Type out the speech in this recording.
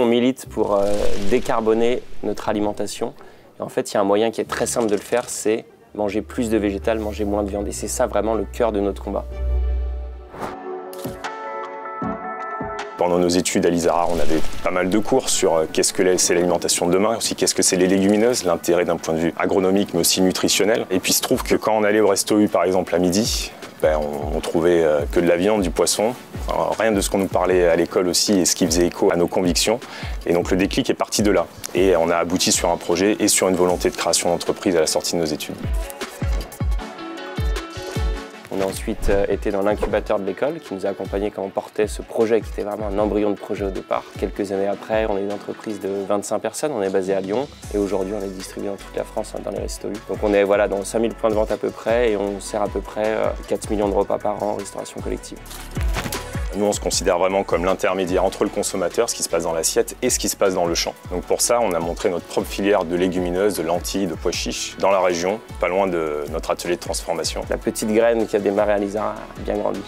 milite pour décarboner notre alimentation. Et en fait, il y a un moyen qui est très simple de le faire, c'est manger plus de végétal, manger moins de viande. Et c'est ça vraiment le cœur de notre combat. Pendant nos études à l'ISARA, on avait pas mal de cours sur qu'est-ce que c'est l'alimentation de demain, aussi qu'est-ce que c'est les légumineuses, l'intérêt d'un point de vue agronomique mais aussi nutritionnel. Et puis il se trouve que quand on allait au Resto U par exemple à midi, on trouvait que de la viande, du poisson. Alors, rien de ce qu'on nous parlait à l'école aussi et ce qui faisait écho à nos convictions. Et donc le déclic est parti de là. Et on a abouti sur un projet et sur une volonté de création d'entreprise à la sortie de nos études. On a ensuite été dans l'incubateur de l'école qui nous a accompagnés quand on portait ce projet qui était vraiment un embryon de projet au départ. Quelques années après, on est une entreprise de 25 personnes, on est basé à Lyon et aujourd'hui on est distribué dans toute la France dans les Restos U. Donc on est dans 5000 points de vente à peu près et on sert à peu près 4 millions de repas par an en restauration collective. Nous, on se considère vraiment comme l'intermédiaire entre le consommateur, ce qui se passe dans l'assiette, et ce qui se passe dans le champ. Donc pour ça, on a montré notre propre filière de légumineuses, de lentilles, de pois chiches dans la région, pas loin de notre atelier de transformation. La petite graine qui a démarré à l'ISARA a bien grandi.